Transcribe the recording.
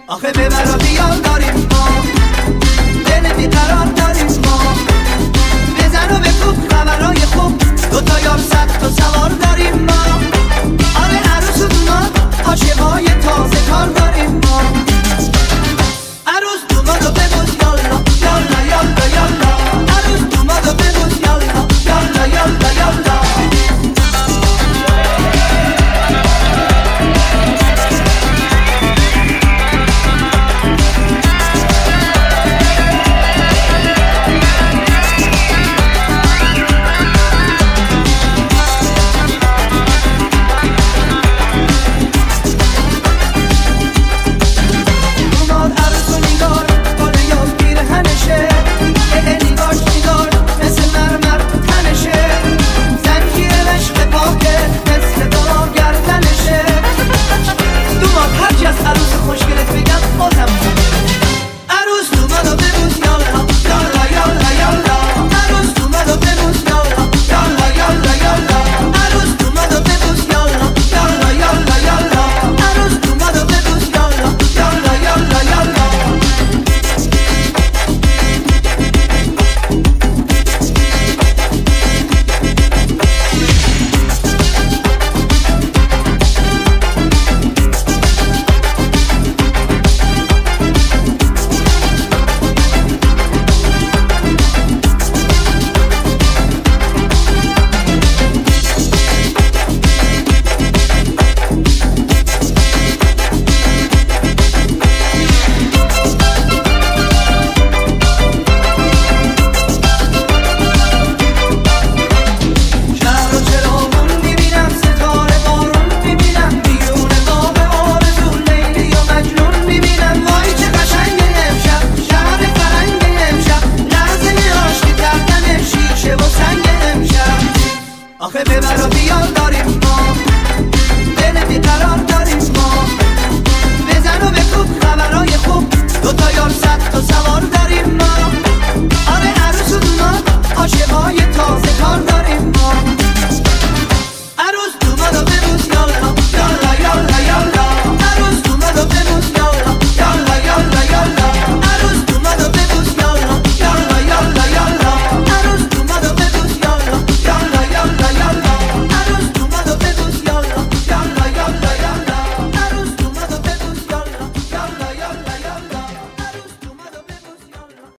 آخه ببر و بیار داریم ما، دل بیقرار داریم ما، بزن و بکوب خبرهای خوب، دوتا یار صد تا سوار داریم ما. آره عروس اومد، عاشقای تازه کار داریم ما. عروس اومد و ببوس یالا یالا یالا یالا، عروس اومد و ببوس یالا یالا یالا یالا.